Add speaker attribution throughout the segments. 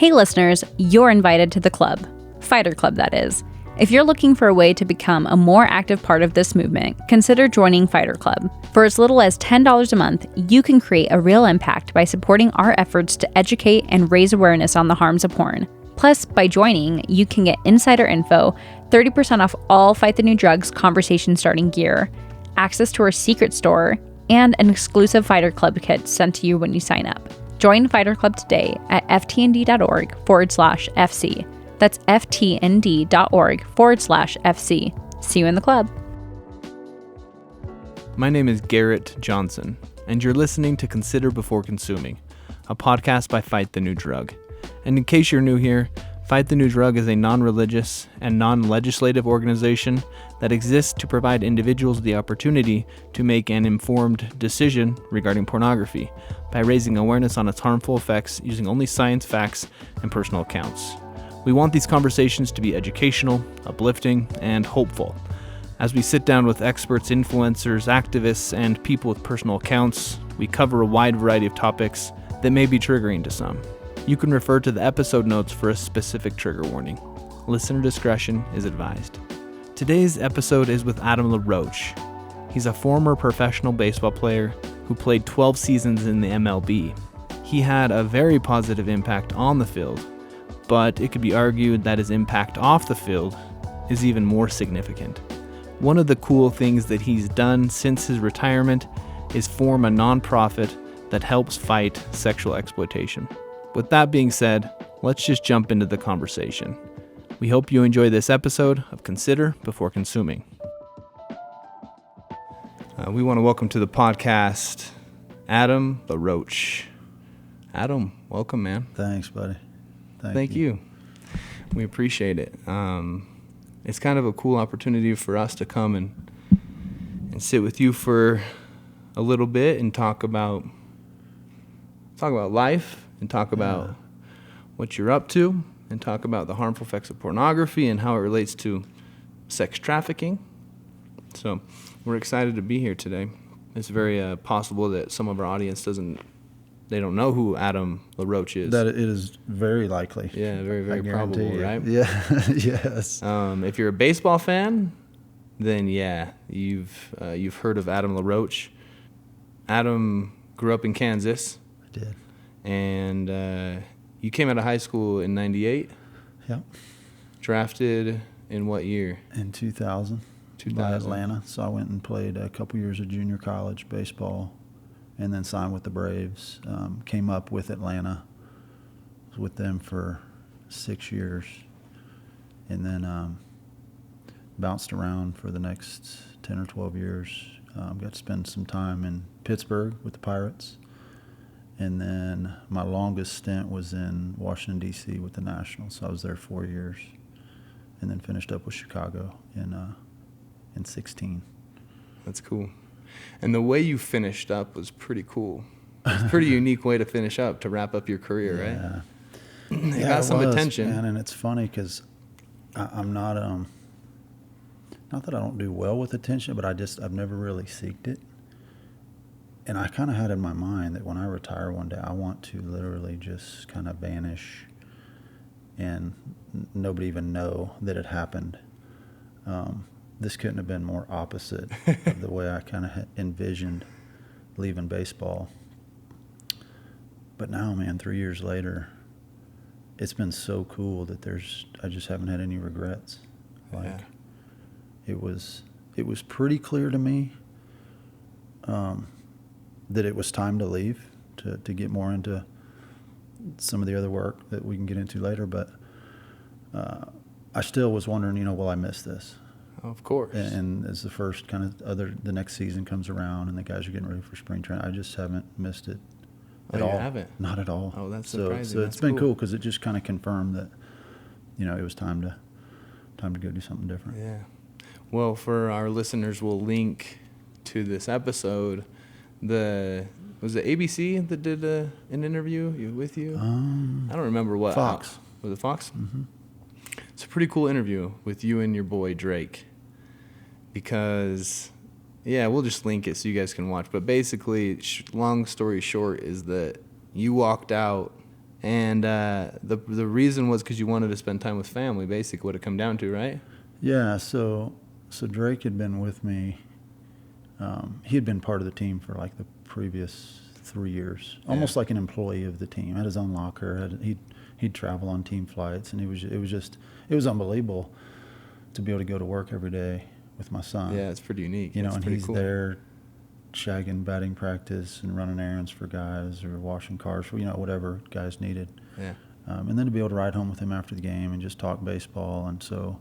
Speaker 1: Hey listeners, you're invited to the club. Fighter Club, that is. If you're looking for a way to become a more active part of this movement, consider joining Fighter Club. For as little as $10 a month, you can create a real impact by supporting our efforts to educate and raise awareness on the harms of porn. Plus, by joining, you can get insider info, 30% off all Fight the New Drugs conversation starting gear, access to our secret store, and an exclusive Fighter Club kit sent to you when you sign up. Join Fighter Club today at ftnd.org/FC. That's ftnd.org/FC. See you in the club.
Speaker 2: My name is Garrett Jonsson, and you're listening to Consider Before Consuming, a podcast by Fight the New Drug. And in case you're new here, Fight the New Drug is a non-religious and non-legislative organization that exists to provide individuals the opportunity to make an informed decision regarding pornography by raising awareness on its harmful effects using only science, facts, and personal accounts. We want these conversations to be educational, uplifting, and hopeful. As we sit down with experts, influencers, activists, and people with personal accounts, we cover a wide variety of topics that may be triggering to some. You can refer to the episode notes for a specific trigger warning. Listener discretion is advised. Today's episode is with Adam LaRoche. He's a former professional baseball player who played 12 seasons in the MLB. He had a very positive impact on the field, but it could be argued that his impact off the field is even more significant. One of the cool things that he's done since his retirement is form a nonprofit that helps fight sexual exploitation. With that being said, let's just jump into the conversation. We hope you enjoy this episode of Consider Before Consuming. We want to welcome to the podcast Adam LaRoche. Adam, welcome, man.
Speaker 3: Thanks, buddy.
Speaker 2: Thank you. We appreciate it. It's kind of a cool opportunity for us to come and sit with you for a little bit and talk about life and talk about what you're up to and talk about the harmful effects of pornography and how it relates to sex trafficking. So we're excited to be here today. It's very possible that some of our audience they don't know who Adam LaRoche is.
Speaker 3: That it is very likely.
Speaker 2: Yeah, very, very probable, right?
Speaker 3: Yeah, yes.
Speaker 2: If you're a baseball fan, then yeah, you've heard of Adam LaRoche. Adam grew up in Kansas.
Speaker 3: I did.
Speaker 2: And you came out of high school in 98?
Speaker 3: Yep.
Speaker 2: Drafted in what year?
Speaker 3: In 2000. By Atlanta. So I went and played a couple years of junior college baseball and then signed with the Braves. Came up with Atlanta. Was with them for 6 years. And then bounced around for the next 10 or 12 years. Got to spend some time in Pittsburgh with the Pirates. And then my longest stint was in Washington, D.C. with the Nationals. So I was there 4 years. And then finished up with Chicago in 16.
Speaker 2: That's cool. And the way you finished up was pretty cool. It's a pretty unique way to finish up, to wrap up your career, right? It got some attention.
Speaker 3: Man, and it's funny because I'm not that I don't do well with attention, but I've never really seeked it. And I kind of had in my mind that when I retire one day, I want to literally just kind of vanish and nobody even know that it happened. This couldn't have been more opposite of the way I kind of envisioned leaving baseball. But now, man, 3 years later, it's been so cool that I just haven't had any regrets. It was pretty clear to me that it was time to leave, to get more into some of the other work that we can get into later. But I still was wondering, will I miss this?
Speaker 2: Of course.
Speaker 3: And as the first the next season comes around and the guys are getting ready for spring training, I just haven't missed it at all.
Speaker 2: You haven't?
Speaker 3: Not at all.
Speaker 2: Oh, that's surprising.
Speaker 3: So it's been cool because it just kind of confirmed that, it was time to go do something different.
Speaker 2: Yeah. Well, for our listeners, we'll link to this episode. Was it ABC that did an interview with you? I don't remember what.
Speaker 3: Fox.
Speaker 2: Was it Fox?
Speaker 3: Mm-hmm.
Speaker 2: It's a pretty cool interview with you and your boy Drake. Because, we'll just link it so you guys can watch. But basically, long story short is that you walked out And the reason was because you wanted to spend time with family, basically, what it come down to, right?
Speaker 3: Yeah, so Drake had been with me. He had been part of the team for like the previous 3 years, almost like an employee of the team. Had his own locker. He'd travel on team flights, and it was unbelievable to be able to go to work every day with my son.
Speaker 2: Yeah, it's pretty unique.
Speaker 3: You know,
Speaker 2: it's
Speaker 3: and
Speaker 2: pretty
Speaker 3: he's
Speaker 2: cool.
Speaker 3: there shagging batting practice and running errands for guys or washing cars for, whatever guys needed.
Speaker 2: Yeah.
Speaker 3: And then to be able to ride home with him after the game and just talk baseball. And so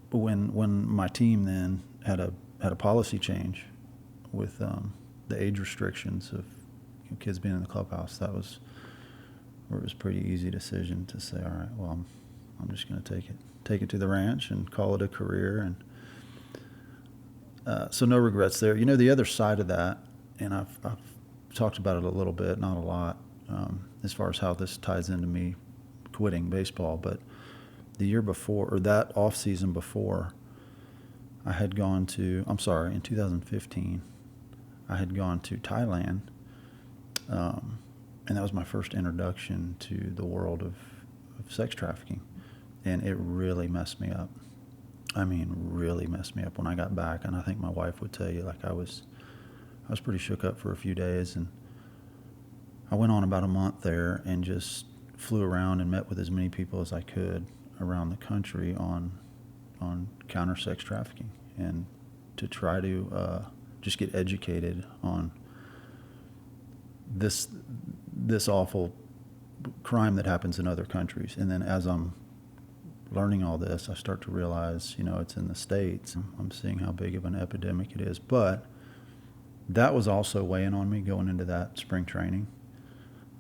Speaker 3: when my team then had a policy change with the age restrictions of kids being in the clubhouse, that was where it was a pretty easy decision to say, all right, well, I'm just going to take it to the ranch and call it a career. And so no regrets there. The other side of that, and I've talked about it a little bit, not a lot, as far as how this ties into me quitting baseball. But the year before, or that off season before, I had gone to, in 2015, I had gone to Thailand, and that was my first introduction to the world of sex trafficking, and it really messed me up. I mean, really messed me up when I got back, and I think my wife would tell you, like, I was pretty shook up for a few days, and I went on about a month there and just flew around and met with as many people as I could around the country on counter sex trafficking, and to try to just get educated on this awful crime that happens in other countries. And then as I'm learning all this, I start to realize, it's in the States. I'm seeing how big of an epidemic it is. But that was also weighing on me going into that spring training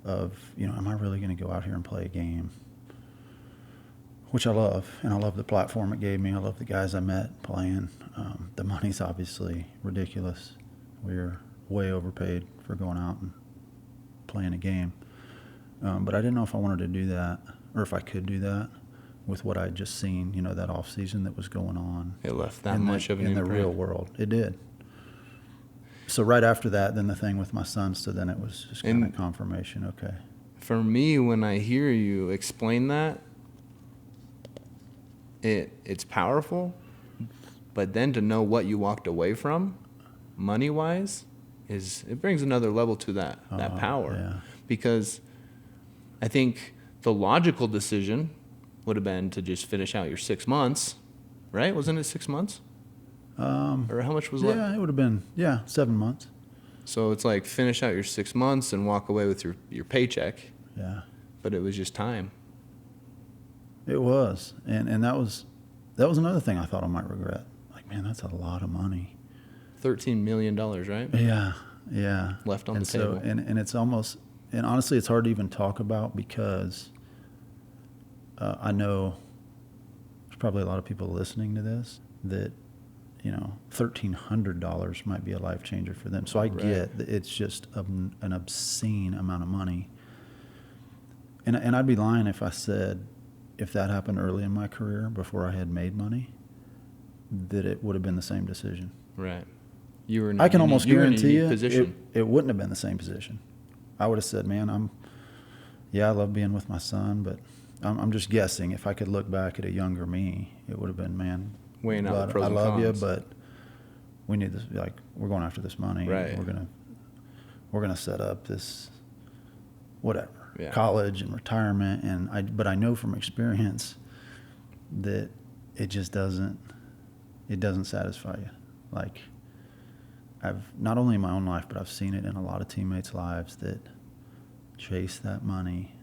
Speaker 3: of, am I really going to go out here and play a game? Which I love, and I love the platform it gave me. I love the guys I met playing. The money's obviously ridiculous. We're way overpaid for going out and playing a game. But I didn't know if I wanted to do that, or if I could do that with what I'd just seen, that off season that was going on.
Speaker 2: It left that much of an
Speaker 3: in the
Speaker 2: imprint.
Speaker 3: real world. It did. So right after that, then the thing with my son, so then it was just kind of confirmation. Okay.
Speaker 2: For me, when I hear you explain that, it's powerful, but then to know what you walked away from, money-wise, it brings another level to that power.
Speaker 3: Yeah.
Speaker 2: Because I think the logical decision would have been to just finish out your 6 months, right? Wasn't it 6 months? Or how much was left?
Speaker 3: Yeah, it would have been, 7 months.
Speaker 2: So it's like finish out your 6 months and walk away with your paycheck.
Speaker 3: Yeah.
Speaker 2: But it was just time.
Speaker 3: It was. And that was another thing I thought I might regret. Like, man, that's a lot of money.
Speaker 2: $13 million, right?
Speaker 3: Yeah.
Speaker 2: Left on the table.
Speaker 3: And it's almost, and honestly, it's hard to even talk about because I know there's probably a lot of people listening to this that, $1,300 might be a life changer for them. So I get that it's just an obscene amount of money. And I'd be lying if I said, if that happened early in my career before I had made money, that it would have been the same decision.
Speaker 2: Right. You were in
Speaker 3: I can almost guarantee you
Speaker 2: position.
Speaker 3: It wouldn't have been the same position. I would have said, man, I love being with my son, but I'm just guessing. If I could look back at a younger me, it would have been, man,
Speaker 2: weighing out the pros and
Speaker 3: I love
Speaker 2: cons.
Speaker 3: you, but we need this. Like, we're going after this money.
Speaker 2: Right.
Speaker 3: We're gonna set up this, whatever, college and retirement. But I know from experience that it just doesn't satisfy you. Like, I've not only in my own life, but I've seen it in a lot of teammates' lives that chase that money,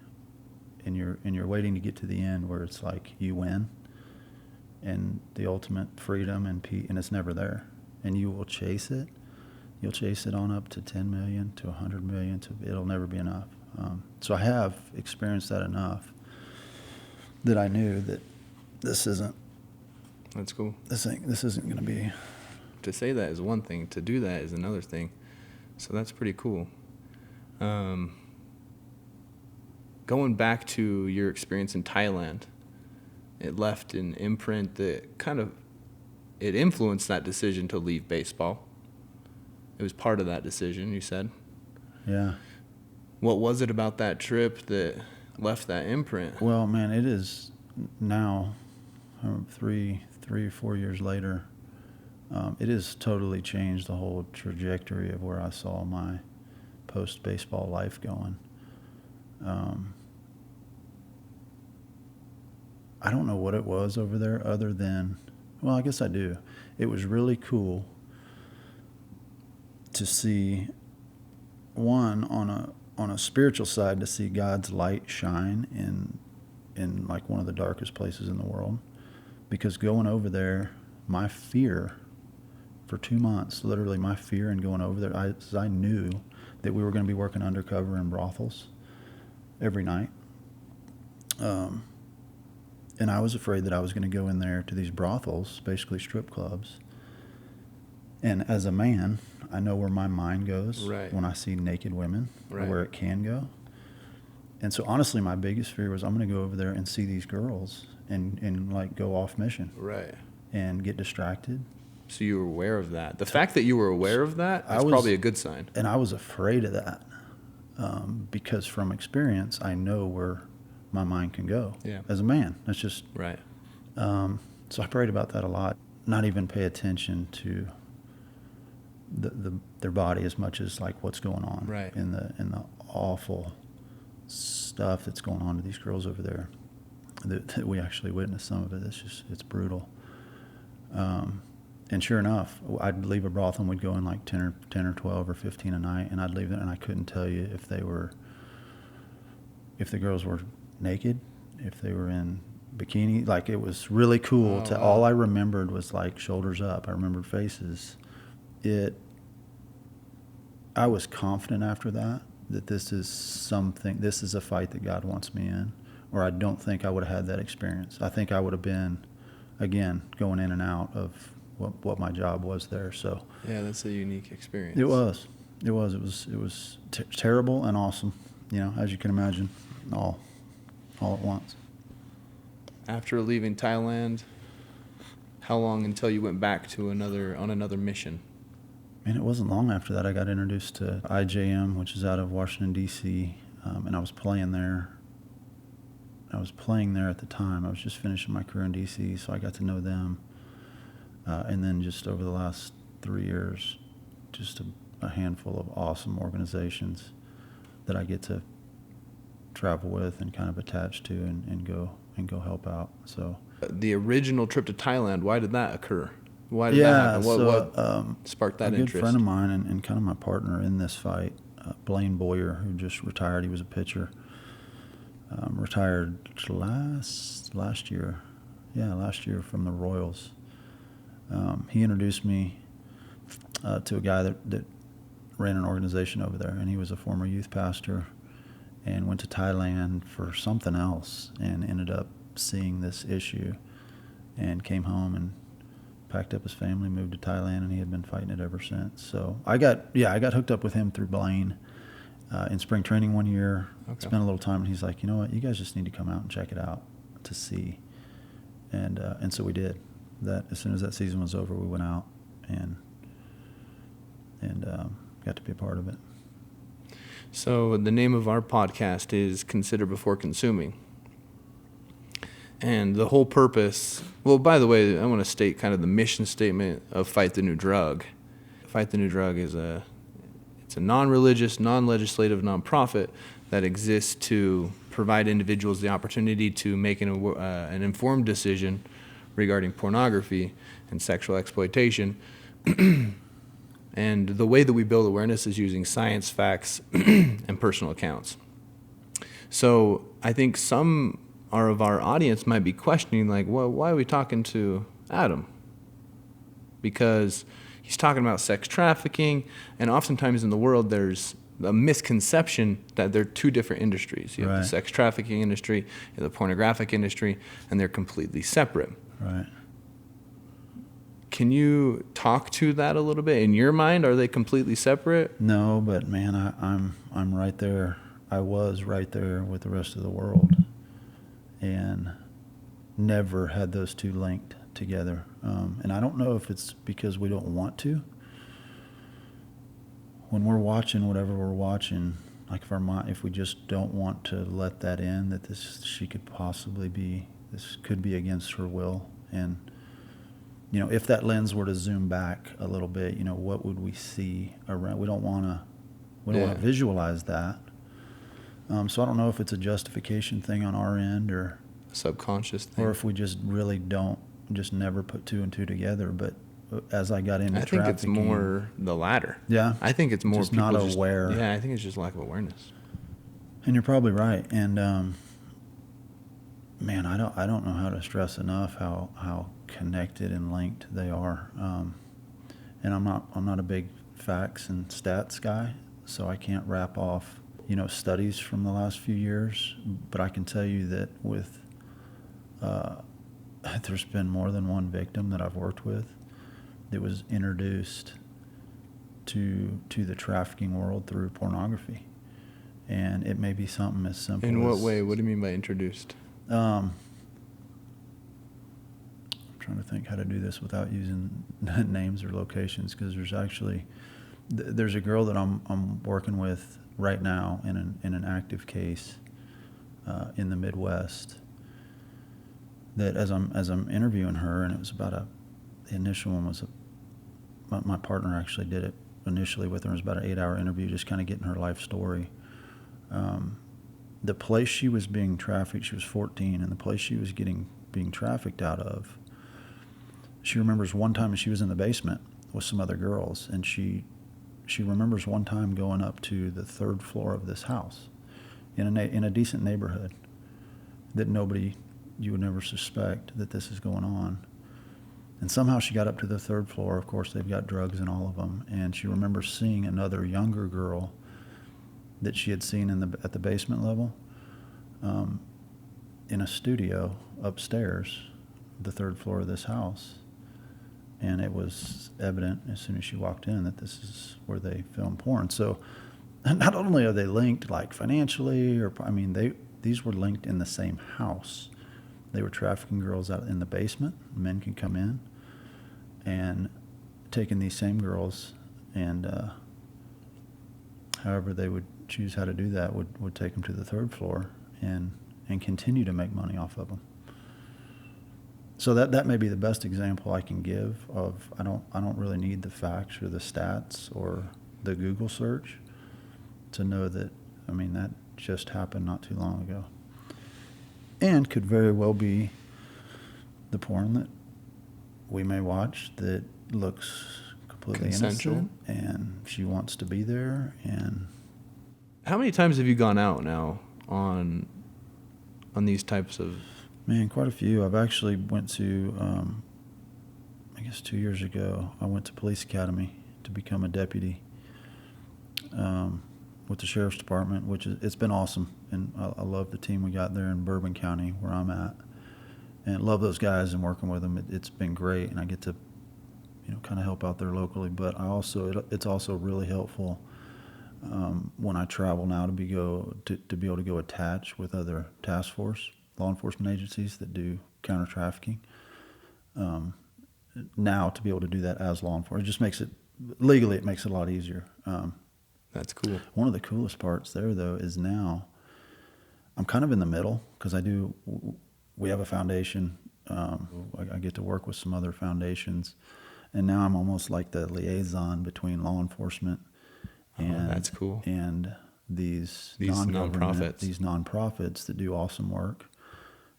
Speaker 3: and you're waiting to get to the end where it's like you win, and the ultimate freedom and peace, and it's never there. And you will chase it. You'll chase it on up to 10 million, to 100 million, it'll never be enough. So I have experienced that enough that I knew that this isn't.
Speaker 2: That's cool.
Speaker 3: This isn't going to be.
Speaker 2: To say that is one thing. To do that is another thing. So that's pretty cool. Going back to your experience in Thailand, it left an imprint that it influenced that decision to leave baseball. It was part of that decision, you said.
Speaker 3: Yeah.
Speaker 2: What was it about that trip that left that imprint?
Speaker 3: Well, man, it is now 3 or 4 years later. It has totally changed the whole trajectory of where I saw my post-baseball life going. I don't know what it was over there other than, well, I guess I do. It was really cool to see, one, on a spiritual side, to see God's light shine in like one of the darkest places in the world. Because going over there, my fear for 2 months, literally my fear in going over there, I knew that we were going to be working undercover in brothels every night. And I was afraid that I was going to go in there to these brothels, basically strip clubs. And as a man, I know where my mind goes when I see naked women, or where it can go. And so honestly, my biggest fear was I'm going to go over there and see these girls and like go off mission.
Speaker 2: Right.
Speaker 3: And get distracted.
Speaker 2: So you were aware of that. The fact that you were aware of that is probably a good sign.
Speaker 3: And I was afraid of that because from experience, I know where my mind can go as a man. That's just...
Speaker 2: Right.
Speaker 3: So I prayed about that a lot. Not even pay attention to their body as much as like what's going on in the awful stuff that's going on to these girls over there. That we actually witnessed some of it. It's brutal. And sure enough, I'd leave a brothel and we'd go in like 10 or 12 or 15 a night, and I'd leave it, and I couldn't tell you if the girls were naked, if they were in bikini. Like, it was really cool. All I remembered was like shoulders up. I remembered faces. I was confident after that this is a fight that God wants me in, or I don't think I would have had that experience. I think I would have been, again, going in and out of what my job was there. So
Speaker 2: yeah, that's a unique experience.
Speaker 3: It was terrible and awesome, as you can imagine, all at once.
Speaker 2: After leaving Thailand, how long until you went back to another mission?
Speaker 3: Man, it wasn't long after that I got introduced to IJM, which is out of Washington, D.C., and I was playing there. I was playing there at the time. I was just finishing my career in D.C., so I got to know them. And then just over the last 3 years, just a handful of awesome organizations that I get to travel with and kind of attach to and go help out. So
Speaker 2: the original trip to Thailand, why did that occur? Why did that happen? What sparked that interest? A good
Speaker 3: friend of mine and kind of my partner in this fight, Blaine Boyer, who just retired. He was a pitcher. Retired last year. Yeah, last year from the Royals. He introduced me to a guy that ran an organization over there, and he was a former youth pastor and went to Thailand for something else and ended up seeing this issue and came home and packed up his family, moved to Thailand, and he had been fighting it ever since. So I got hooked up with him through Blaine in spring training one year. Okay. Spent a little time, and he's like, you know what, you guys just need to come out and check it out to see. And so we did. That as soon as that season was over, we went out and got to be a part of it.
Speaker 2: So the name of our podcast is Consider Before Consuming. And the whole purpose, well, by the way, I want to state kind of the mission statement of Fight the New Drug. Fight the New Drug is it's a non-religious, non-legislative nonprofit that exists to provide individuals the opportunity to make an informed decision regarding pornography and sexual exploitation. And the way that we build awareness is using science, facts, and personal accounts. So I think some of our audience might be questioning, like, well, why are we talking to Adam? Because he's talking about sex trafficking, and oftentimes in the world there's a misconception that they're two different industries. You have the sex trafficking industry, you have the pornographic industry, and they're completely separate.
Speaker 3: Right.
Speaker 2: Can you talk to that a little bit? In your mind, are they completely separate?
Speaker 3: No, but man, I'm right there. I was right there with the rest of the world, and never had those two linked together. And I don't know if it's because we don't want to. When we're watching whatever we're watching, like if we just don't want to let that in, that she could possibly be, this could be against her will. And, if that lens were to zoom back a little bit, what would we see around? We don't want to visualize that. So I don't know if it's a justification thing on our end or
Speaker 2: a subconscious thing,
Speaker 3: or if we just really don't, just never put two and two together. But as I got into
Speaker 2: I think it's
Speaker 3: trafficking,
Speaker 2: more the latter.
Speaker 3: Yeah,
Speaker 2: I think it's more
Speaker 3: just
Speaker 2: people
Speaker 3: not aware.
Speaker 2: Yeah, I think it's just lack of awareness.
Speaker 3: And you're probably right. And man, I don't know how to stress enough how connected and linked they are. And I'm not a big facts and stats guy, so I can't wrap off studies from the last few years. But I can tell you that with there's been more than one victim that I've worked with that was introduced to the trafficking world through pornography. And it may be something as simple as...
Speaker 2: In what way? What do you mean by introduced?
Speaker 3: I'm trying to think how to do this without using names or locations, because there's a girl that I'm working with right now in an active case in the Midwest, that as I'm interviewing her, and it was about the initial one was my partner actually did it initially with her. It was about an 8-hour interview, just kind of getting her life story. The place she was being trafficked, she was 14, and the place she was being trafficked out of, she remembers one time she was in the basement with some other girls, and she remembers one time going up to the 3rd floor of this house in a decent neighborhood that you would never suspect that this is going on. And somehow she got up to the 3rd floor. Of course, they've got drugs in all of them. And she remembers seeing another younger girl that she had seen at the basement level in a studio upstairs, the 3rd floor of this house. And it was evident as soon as she walked in that this is where they film porn. So not only are they linked like financially, these were linked in the same house. They were trafficking girls out in the basement. Men can come in and taking these same girls, and however they would choose how to do that would take them to the 3rd floor and continue to make money off of them. So that may be the best example I can give of I don't really need the facts or the stats or the Google search to know that that just happened not too long ago. And could very well be the porn that we may watch that looks completely
Speaker 2: consensual,
Speaker 3: innocent, and she wants to be there. And
Speaker 2: how many times have you gone out now on these types of...
Speaker 3: Man, quite a few. I've actually went to, I guess 2 years ago, I went to police academy to become a deputy with the sheriff's department, it's been awesome. And I love the team we got there in Bourbon County where I'm at, and love those guys and working with them. It's been great, and I get to, kind of help out there locally. But it's also really helpful when I travel now to be able to go attach with other task force law enforcement agencies that do counter-trafficking. Now to be able to do that as law enforcement, it just makes it a lot easier.
Speaker 2: That's cool.
Speaker 3: One of the coolest parts there, though, is now I'm kind of in the middle because we have a foundation. I get to work with some other foundations, and now I'm almost like the liaison between law enforcement and
Speaker 2: that's cool.
Speaker 3: And these
Speaker 2: nonprofits.
Speaker 3: These nonprofits that do awesome work.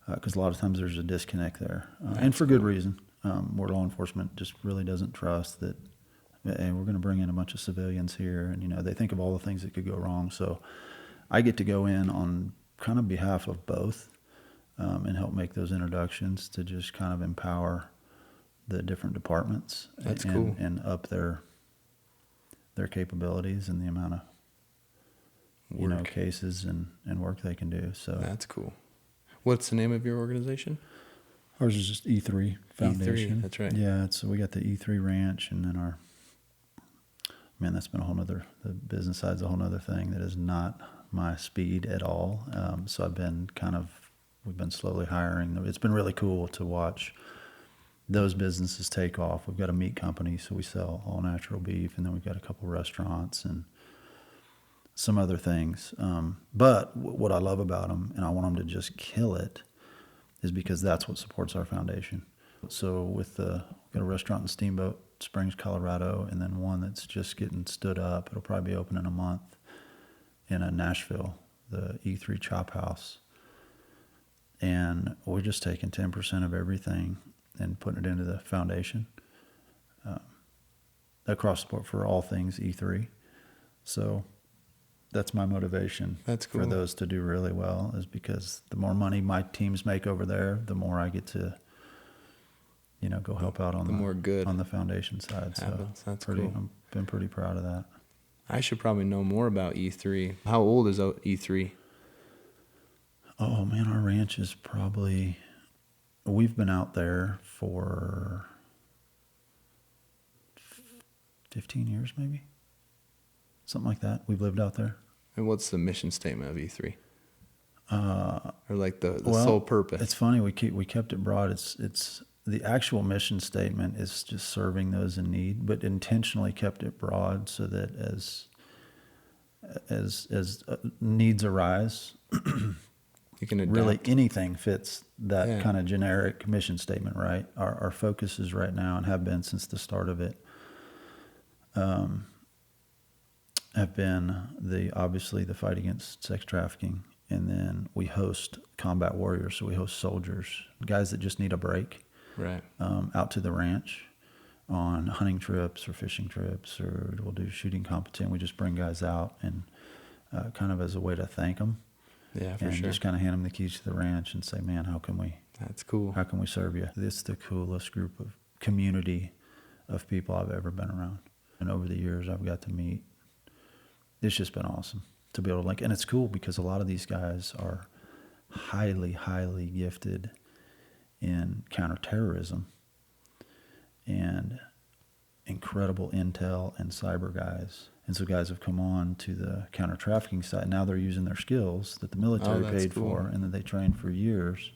Speaker 3: Because a lot of times there's a disconnect there, and for
Speaker 2: cool.
Speaker 3: good reason, where law enforcement just really doesn't trust that, hey, we're going to bring in a bunch of civilians here, and they think of all the things that could go wrong. So I get to go in on kind of behalf of both and help make those introductions to just kind of empower the different departments.
Speaker 2: That's
Speaker 3: and,
Speaker 2: cool.
Speaker 3: And up their capabilities and the amount of cases and work they can do. So
Speaker 2: that's cool. What's the name of your organization?
Speaker 3: Ours is just E3 Foundation.
Speaker 2: E3, that's right.
Speaker 3: Yeah, so we got the E3 Ranch, and then that's been the business side's a whole nother thing that is not my speed at all. So we've been slowly hiring. It's been really cool to watch those businesses take off. We've got a meat company, so we sell all natural beef, and then we've got a couple restaurants, and some other things. But what I love about them, and I want them to just kill it, is because that's what supports our foundation. So we've got a restaurant in Steamboat Springs, Colorado, and then one that's just getting stood up. It'll probably be open in a month in Nashville, the E3 Chop House. And we're just taking 10% of everything and putting it into the foundation across the board for all things E3. So that's my motivation.
Speaker 2: That's cool.
Speaker 3: For those to do really well, is because the more money my teams make over there, the more I get to, go help out on
Speaker 2: the more good
Speaker 3: on the foundation side.
Speaker 2: happens.
Speaker 3: So
Speaker 2: That's cool.
Speaker 3: I've been pretty proud of that.
Speaker 2: I should probably know more about E3. How old is E3?
Speaker 3: Oh man, our ranch is we've been out there for 15 years maybe. Something like that. We've lived out there.
Speaker 2: And what's the mission statement of E3? Or like the sole purpose?
Speaker 3: It's funny, we kept it broad. It's the actual mission statement is just serving those in need, but intentionally kept it broad so that as needs arise,
Speaker 2: You can adapt.
Speaker 3: really anything fits that kind of generic mission statement, right? Our focus is right now, and have been since the start of it, have been obviously the fight against sex trafficking, and then we host combat warriors. So we host soldiers, guys that just need a break,
Speaker 2: right,
Speaker 3: out to the ranch on hunting trips or fishing trips, or we'll do shooting competition. We just bring guys out and kind of as a way to thank them.
Speaker 2: Yeah, for
Speaker 3: and
Speaker 2: sure.
Speaker 3: just kind of hand them the keys to the ranch and say, man, how can we serve you? It's the coolest group of community of people I've ever been around. And over the years I've got to meet. It's just been awesome to be able to link. And it's cool because a lot of these guys are highly, highly gifted in counterterrorism and incredible intel and cyber guys. And so guys have come on to the counter-trafficking side. Now they're using their skills that the military paid for and that they trained for years.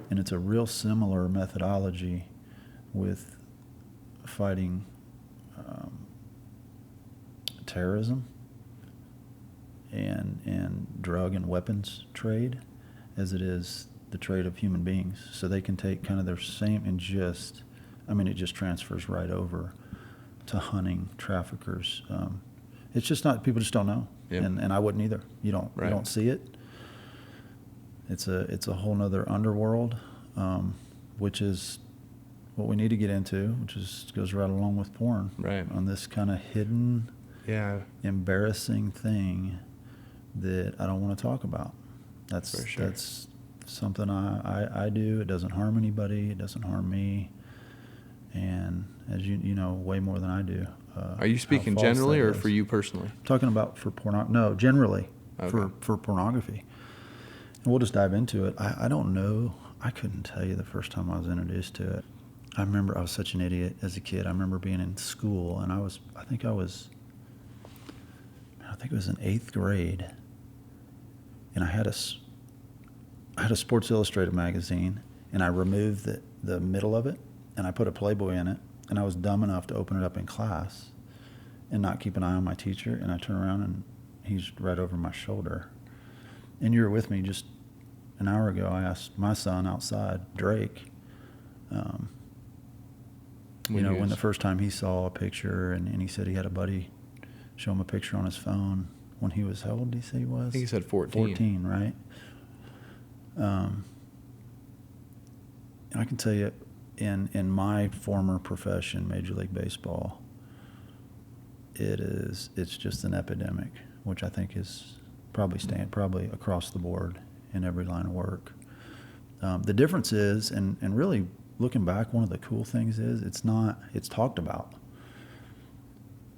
Speaker 3: And it's a real similar methodology with fighting terrorism and drug and weapons trade as it is the trade of human beings. So they can take kind of their same and it just transfers right over to hunting traffickers. It's just not, people just don't know.
Speaker 2: Yep.
Speaker 3: And I wouldn't either. You don't see it. It's a whole nother underworld, which is what we need to get into, goes right along with porn.
Speaker 2: Right.
Speaker 3: On this kind of hidden, embarrassing thing that I don't want to talk about. That's
Speaker 2: for sure.
Speaker 3: That's something I do. It doesn't harm anybody. It doesn't harm me. And as you know way more than I do.
Speaker 2: Are you speaking generally or for you personally?
Speaker 3: I'm talking about for pornography. No, generally.
Speaker 2: Okay.
Speaker 3: For pornography. And we'll just dive into it. I don't know. I couldn't tell you the first time I was introduced to it. I remember I was such an idiot as a kid. I remember being in school, and I think it was in 8th grade, and I had a Sports Illustrated magazine, and I removed the middle of it, and I put a Playboy in it, and I was dumb enough to open it up in class and not keep an eye on my teacher, and I turn around, and he's right over my shoulder. And you were with me just an hour ago. I asked my son outside, Drake, when the first time he saw a picture, and he said he had a buddy show him a picture on his phone when he was, how old did he say he was?
Speaker 2: I think he said 14.
Speaker 3: 14, right? And I can tell you, in my former profession, Major League Baseball, it's just an epidemic, which I think is probably across the board in every line of work. The difference is, and really looking back, one of the cool things is it's talked about.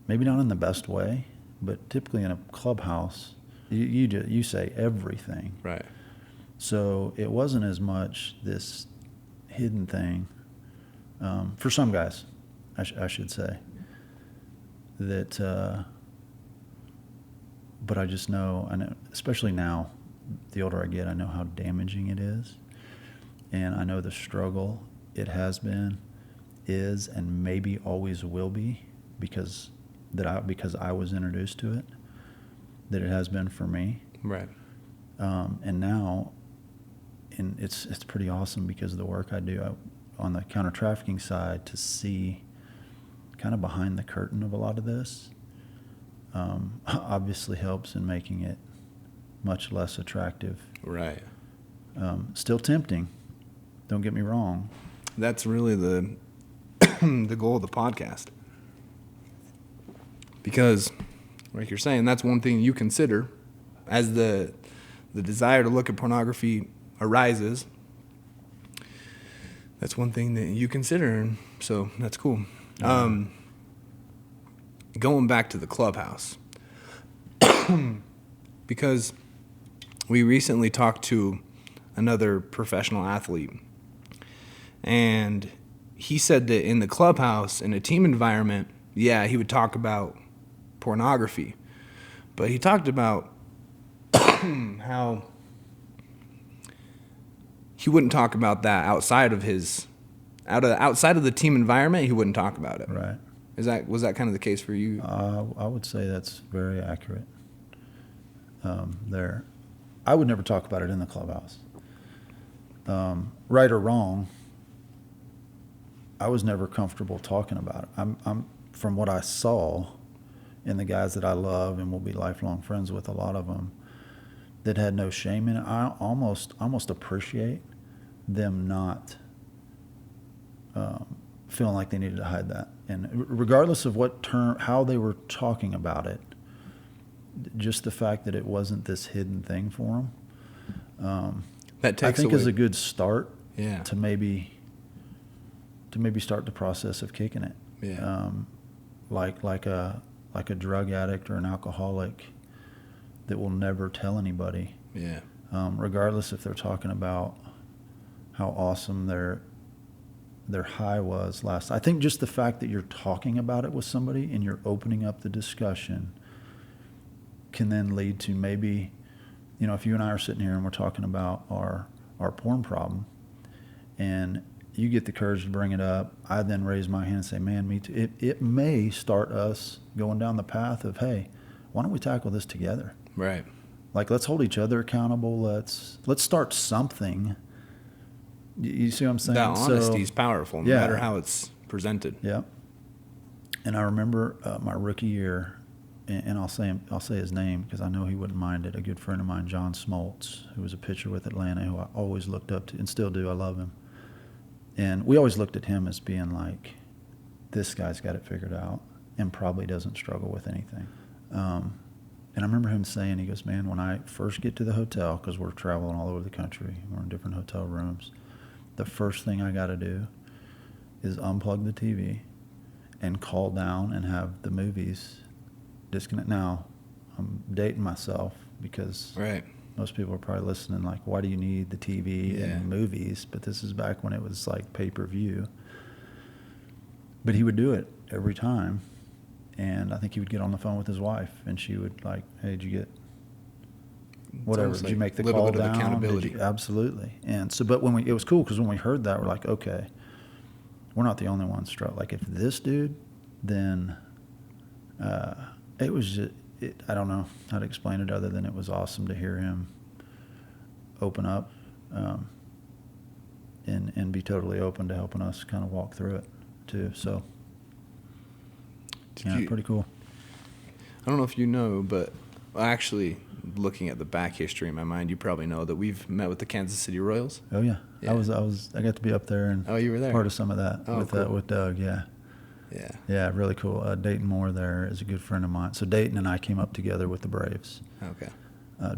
Speaker 3: Maybe not in the best way, but typically in a clubhouse, you say everything.
Speaker 2: Right.
Speaker 3: So it wasn't as much this hidden thing, for some guys, I should say, that, but I just know, especially now, the older I get, I know how damaging it is. And I know the struggle it has been, is, and maybe always will be, because I was introduced to it. that it has been for me.
Speaker 2: Right.
Speaker 3: And now, and it's pretty awesome because of the work I do on the counter-trafficking side to see kind of behind the curtain of a lot of this. Obviously helps in making it much less attractive.
Speaker 2: Right.
Speaker 3: Still tempting. Don't get me wrong.
Speaker 2: That's really the the goal of the podcast. Because, like you're saying, that's one thing you consider as the desire to look at pornography arises. That's one thing that you consider, and so that's cool. Going back to the clubhouse, because we recently talked to another professional athlete, and he said that in the clubhouse, in a team environment, yeah, he would talk about pornography, but he talked about how he wouldn't talk about that outside of the team environment. He wouldn't talk about it.
Speaker 3: Right.
Speaker 2: Was that kind of the case for you?
Speaker 3: I would say that's very accurate. There, I would never talk about it in the clubhouse. Right or wrong, I was never comfortable talking about it. I'm from what I saw in the guys that I love and will be lifelong friends with, a lot of them that had no shame in it. I almost appreciate them not feeling like they needed to hide that. And regardless of what term, how they were talking about it, just the fact that it wasn't this hidden thing for them,
Speaker 2: that takes
Speaker 3: I think
Speaker 2: away.
Speaker 3: is a good start.
Speaker 2: Yeah.
Speaker 3: To maybe start the process of kicking it.
Speaker 2: Yeah.
Speaker 3: Like a drug addict or an alcoholic that will never tell anybody.
Speaker 2: Yeah.
Speaker 3: Regardless if they're talking about how awesome their high was last. I think just the fact that you're talking about it with somebody and you're opening up the discussion can then lead to maybe, if you and I are sitting here and we're talking about our porn problem, and you get the courage to bring it up, I then raise my hand and say, man, me too. It may start us going down the path of, hey, why don't we tackle this together?
Speaker 2: Right.
Speaker 3: Like, let's hold each other accountable. Let's start something. You see what I'm saying?
Speaker 2: That honesty is powerful, no matter how it's presented.
Speaker 3: Yeah. And I remember my rookie year, and I'll say his name because I know he wouldn't mind it. A good friend of mine, John Smoltz, who was a pitcher with Atlanta, who I always looked up to and still do. I love him. And we always looked at him as being like, this guy's got it figured out and probably doesn't struggle with anything. And I remember him saying, he goes, man, when I first get to the hotel, because we're traveling all over the country, we're in different hotel rooms, the first thing I got to do is unplug the TV and call down and have the movies disconnect. Now, I'm dating myself because most people are probably listening like, why do you need the TV and movies? But this is back when it was like pay-per-view. But he would do it every time. And I think he would get on the phone with his wife, and she would like, hey, did you get whatever? Did you make the call down? A little bit of accountability. Absolutely. And so, but it was cool because when we heard that, we're like, okay, we're not the only ones struck. Like, if this dude, then it was just, I don't know how to explain it other than it was awesome to hear him open up and be totally open to helping us kind of walk through it too. So, pretty cool.
Speaker 2: I don't know if you know, but actually, looking at the back history in my mind, you probably know that we've met with the Kansas City Royals.
Speaker 3: Oh yeah. I got to be up there and
Speaker 2: you were there,
Speaker 3: part of some of that
Speaker 2: cool.
Speaker 3: with Doug. Yeah, really cool. Dayton Moore there is a good friend of mine. So Dayton and I came up together with the Braves.
Speaker 2: Okay.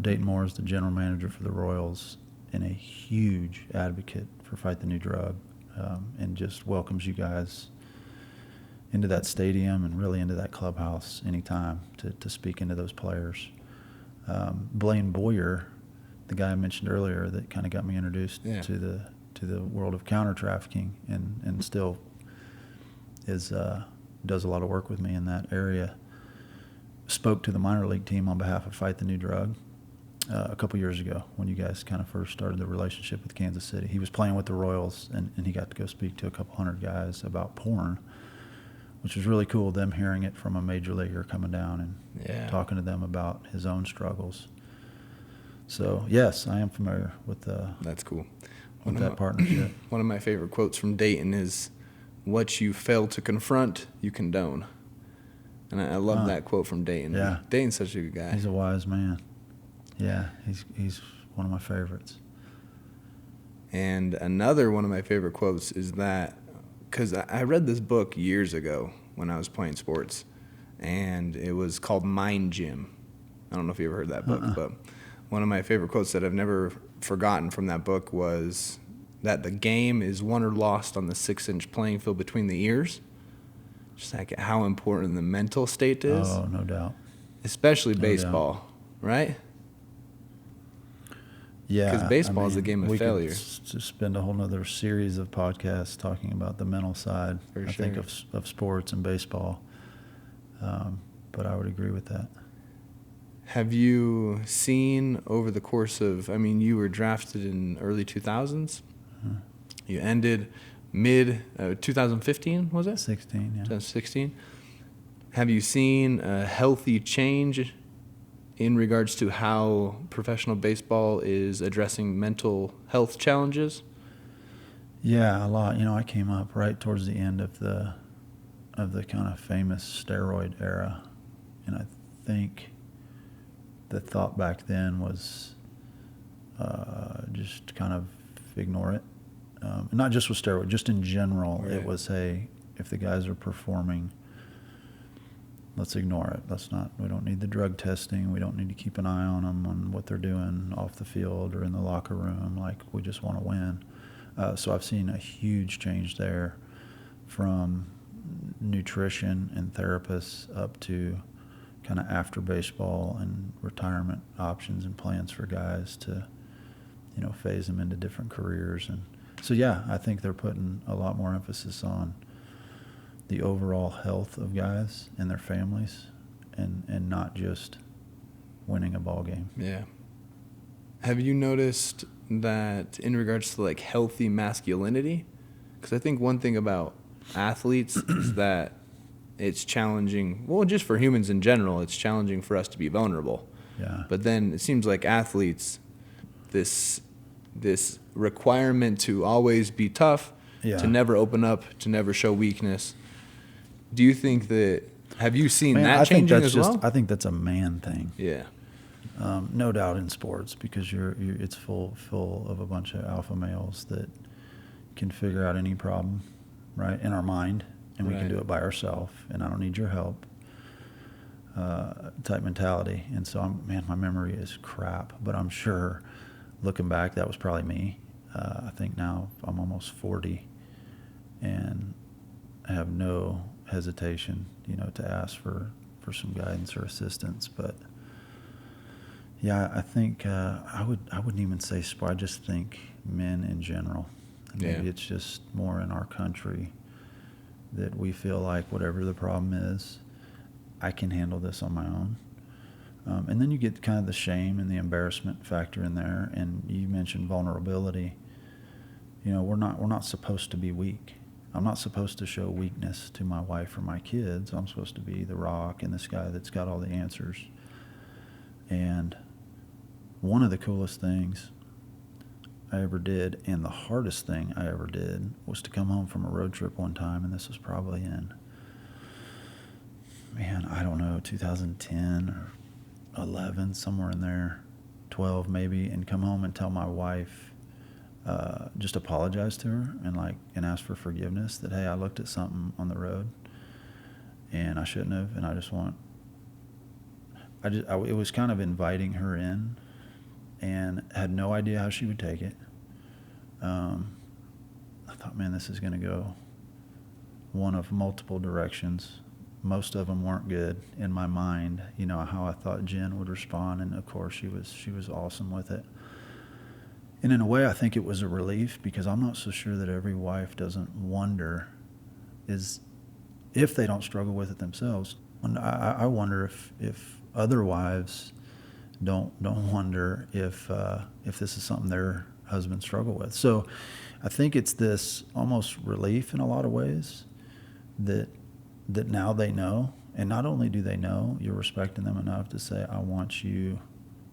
Speaker 3: Dayton Moore is the general manager for the Royals and a huge advocate for Fight the New Drug, and just welcomes you guys into that stadium and really into that clubhouse anytime to speak into those players. Blaine Boyer, the guy I mentioned earlier that kind of got me introduced to the world of counter-trafficking and still does a lot of work with me in that area, spoke to the minor league team on behalf of Fight the New Drug a couple years ago when you guys kind of first started the relationship with Kansas City. He was playing with the Royals, and he got to go speak to a couple hundred guys about porn, which was really cool, them hearing it from a major leaguer coming down and talking to them about his own struggles. So, yes, I am familiar with
Speaker 2: That's cool.
Speaker 3: With that partnership.
Speaker 2: One of my favorite quotes from Dayton is, "What you fail to confront, you condone." And I love that quote from Dayton.
Speaker 3: Yeah.
Speaker 2: Dayton's such a good guy.
Speaker 3: He's a wise man. Yeah, he's one of my favorites.
Speaker 2: And another one of my favorite quotes is that, because I read this book years ago when I was playing sports, and it was called Mind Gym. I don't know if you ever heard that book, but one of my favorite quotes that I've never forgotten from that book was that the game is won or lost on the 6-inch playing field between the ears. Just like how important the mental state is.
Speaker 3: Oh, no doubt.
Speaker 2: Especially baseball, right?
Speaker 3: Yeah.
Speaker 2: Because baseball is a game of failure.
Speaker 3: We could spend a whole nother series of podcasts talking about the mental side, I think, of sports and baseball. But I would agree with that.
Speaker 2: Have you seen over the course of, I mean, you were drafted in early 2000s. You ended mid 2015, was it?
Speaker 3: 16, yeah.
Speaker 2: 2016. Have you seen a healthy change in regards to how professional baseball is addressing mental health challenges?
Speaker 3: Yeah, a lot. You know, I came up right towards the end of the kind of famous steroid era, and I think the thought back then was just kind of ignore it. Not just with steroids, just in general. Right. It was, hey, if the guys are performing, let's ignore it. We don't need the drug testing. We don't need to keep an eye on them, on what they're doing off the field or in the locker room. Like, we just want to win. So I've seen a huge change there, from nutrition and therapists up to kind of after baseball and retirement options and plans for guys to, phase them into different careers. And so, yeah, I think they're putting a lot more emphasis on the overall health of guys and their families, and not just winning a ball game.
Speaker 2: Yeah. Have you noticed that in regards to like healthy masculinity? Because I think one thing about athletes is that it's challenging, well, just for humans in general, it's challenging for us to be vulnerable.
Speaker 3: Yeah.
Speaker 2: But then it seems like athletes, this requirement to always be tough, to never open up, to never show weakness. Do you think that, have you seen that changing as well?
Speaker 3: I think that's a man thing.
Speaker 2: Yeah.
Speaker 3: No doubt in sports, because it's full of a bunch of alpha males that can figure out any problem, right, in our mind, and we can do it by ourselves, and I don't need your help, type mentality. And so, my memory is crap, but I'm sure, looking back, that was probably me. I think now I'm almost 40, and I have no hesitation, to ask for some guidance or assistance. But yeah, I think I wouldn't even say sport. I just think men in general. Maybe it's just more in our country that we feel like whatever the problem is, I can handle this on my own. And then you get kind of the shame and the embarrassment factor in there. And you mentioned vulnerability. We're not supposed to be weak. I'm not supposed to show weakness to my wife or my kids. I'm supposed to be the rock and this guy that's got all the answers. And one of the coolest things I ever did, and the hardest thing I ever did, was to come home from a road trip one time, and this was probably in, I don't know, 2010 or 11, somewhere in there, 12 maybe, and come home and tell my wife, just apologize to her and ask for forgiveness that, hey, I looked at something on the road and I shouldn't have, and it was kind of inviting her in, and had no idea how she would take it. I thought, this is going to go one of multiple directions. Most of them weren't good in my mind, how I thought Jen would respond, and of course she was awesome with it. And in a way, I think it was a relief, because I'm not so sure that every wife doesn't wonder if they don't struggle with it themselves. And I wonder if other wives don't wonder if this is something their husbands struggle with. So I think it's this almost relief in a lot of ways that that now they know. And not only do they know, you're respecting them enough to say, I want you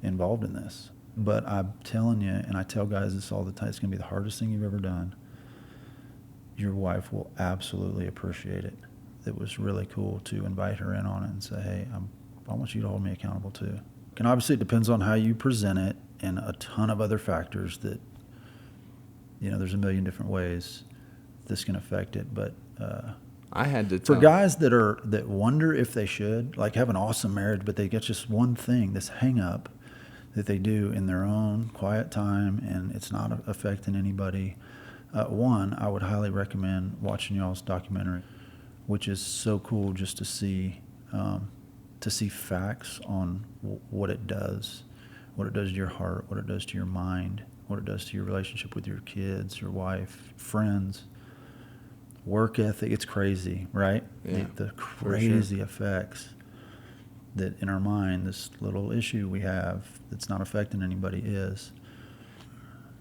Speaker 3: involved in this. But I'm telling you, and I tell guys this all the time, it's going to be the hardest thing you've ever done. Your wife will absolutely appreciate it. It was really cool to invite her in on it and say, hey, I want you to hold me accountable too. And obviously it depends on how you present it and a ton of other factors that, there's a million different ways this can affect it. But
Speaker 2: I had to
Speaker 3: for guys that wonder if they should, like, have an awesome marriage, but they get just one thing, this hang up that they do in their own quiet time, and it's not affecting anybody. One, I would highly recommend watching y'all's documentary, which is so cool just to see facts on what it does to your heart, what it does to your mind, what it does to your relationship with your kids, your wife, friends, work ethic. It's crazy, right?
Speaker 2: Yeah,
Speaker 3: the crazy effects that in our mind, this little issue we have that's not affecting anybody is.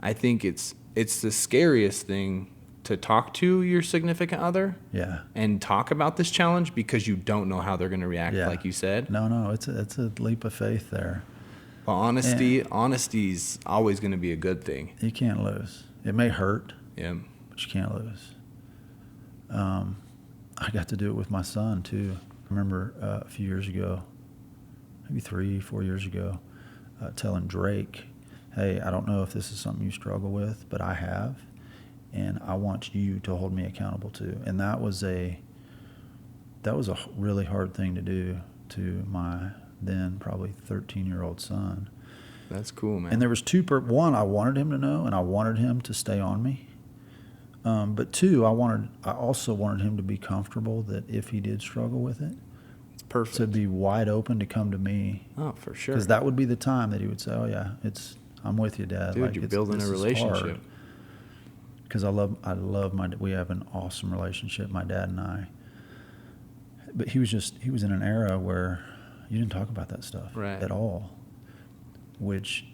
Speaker 2: I think it's the scariest thing to talk to your significant other.
Speaker 3: Yeah.
Speaker 2: And talk about this challenge because you don't know how they're going to react, like you said.
Speaker 3: No, it's a leap of faith there.
Speaker 2: Well, honesty's always going to be a good thing.
Speaker 3: You can't lose. It may hurt,
Speaker 2: yeah,
Speaker 3: but you can't lose. I got to do it with my son too. I remember a few years ago, maybe 3-4 years ago, telling Drake, hey, I don't know if this is something you struggle with, but I have, and I want you to hold me accountable to. And that was a really hard thing to do to my then probably 13-year-old son.
Speaker 2: That's cool, man.
Speaker 3: And there was one, I wanted him to know, and I wanted him to stay on me. But two, I also wanted him to be comfortable that if he did struggle with it,
Speaker 2: it's perfect
Speaker 3: to be wide open to come to me.
Speaker 2: Oh, for sure.
Speaker 3: Because that would be the time that he would say, "Oh yeah, I'm with you, Dad."
Speaker 2: Dude, you're building a relationship.
Speaker 3: Because I love we have an awesome relationship, my dad and I. But he was in an era where you didn't talk about that stuff at all, which.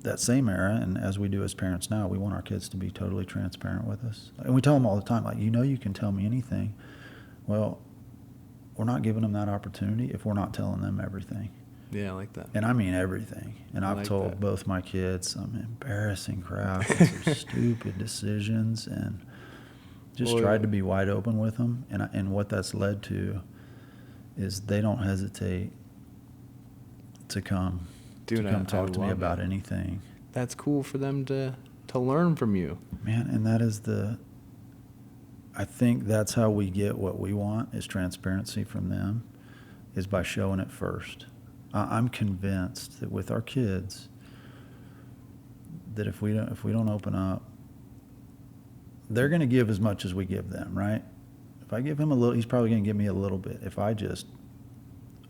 Speaker 3: That same era, and as we do as parents now, we want our kids to be totally transparent with us. And we tell them all the time, like, you can tell me anything. Well, we're not giving them that opportunity if we're not telling them everything.
Speaker 2: Yeah, I like that.
Speaker 3: And I mean everything. And I've told both my kids some embarrassing crap and some stupid decisions, and just tried to be wide open with them. And what that's led to is they don't hesitate to come. Come talk to me about anything.
Speaker 2: That's cool for them to learn from you.
Speaker 3: Man, and that is I think that's how we get what we want, is transparency from them, is by showing it first. I'm convinced that with our kids, that if we don't open up, they're going to give as much as we give them, right? If I give him a little, he's probably going to give me a little bit. If I just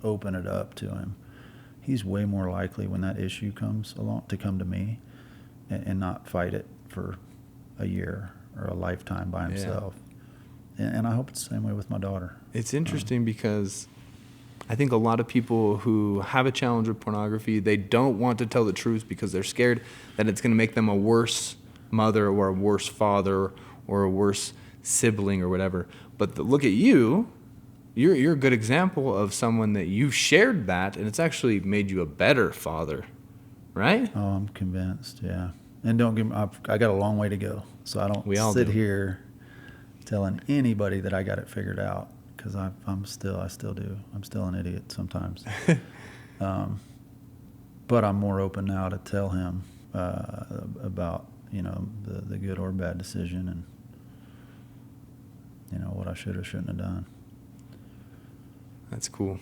Speaker 3: open it up to him, he's way more likely when that issue comes along to come to me and not fight it for a year or a lifetime by himself. Yeah. And I hope it's the same way with my daughter.
Speaker 2: It's interesting because I think a lot of people who have a challenge with pornography, they don't want to tell the truth because they're scared that it's going to make them a worse mother or a worse father or a worse sibling or whatever. But look at you. You're a good example of someone that you've shared that, and it's actually made you a better father, right?
Speaker 3: Oh, I'm convinced, yeah. And don't get me, I got a long way to go, so I don't sit here telling anybody that I got it figured out, because I still do. I'm still an idiot sometimes. But I'm more open now to tell him about the good or bad decision, and what I should or shouldn't have done.
Speaker 2: That's cool.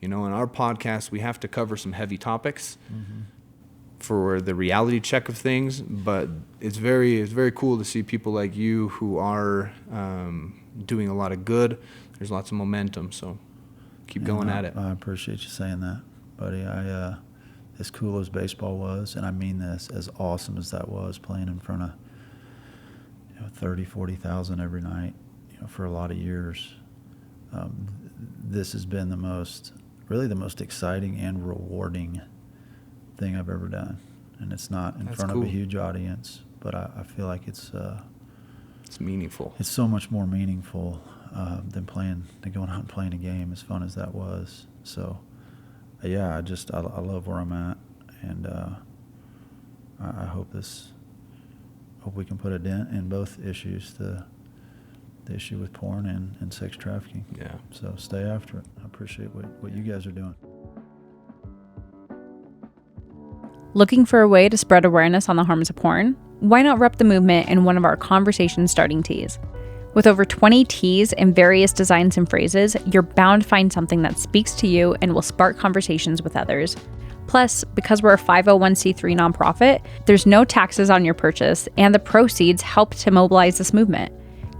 Speaker 2: In our podcast, we have to cover some heavy topics for the reality check of things, but it's very cool to see people like you who are doing a lot of good. There's lots of momentum, so keep going at it.
Speaker 3: I appreciate you saying that, buddy. As cool as baseball was, and I mean this, as awesome as that was, playing in front of 30,000-40,000 every night, for a lot of years. This has been the most exciting and rewarding thing I've ever done. And it's not in front of a huge audience, but I feel like it's meaningful. It's so much more meaningful than going out and playing a game, as fun as that was. So, yeah, I love where I'm at, and I hope we can put a dent in both issues, the issue with porn and sex trafficking.
Speaker 2: Yeah.
Speaker 3: So stay after it. I appreciate what you guys are doing.
Speaker 1: Looking for a way to spread awareness on the harms of porn? Why not rep the movement in one of our conversation starting tees? With over 20 tees in various designs and phrases, you're bound to find something that speaks to you and will spark conversations with others. Plus, because we're a 501c3 nonprofit, there's no taxes on your purchase, and the proceeds help to mobilize this movement.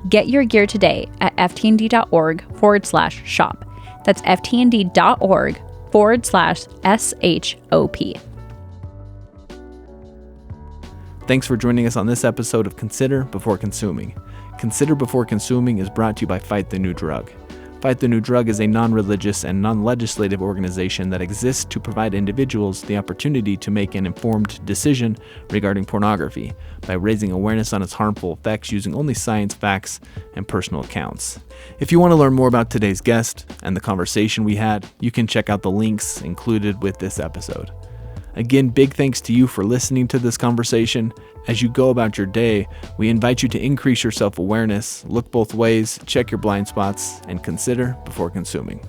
Speaker 1: Get your gear today at ftnd.org/shop. That's ftnd.org/SHOP.
Speaker 2: Thanks for joining us on this episode of Consider Before Consuming. Consider Before Consuming is brought to you by Fight the New Drug. Fight the New Drug is a non-religious and non-legislative organization that exists to provide individuals the opportunity to make an informed decision regarding pornography by raising awareness on its harmful effects using only science, facts, and personal accounts. If you want to learn more about today's guest and the conversation we had, you can check out the links included with this episode. Again, big thanks to you for listening to this conversation. As you go about your day, we invite you to increase your self-awareness, look both ways, check your blind spots, and consider before consuming.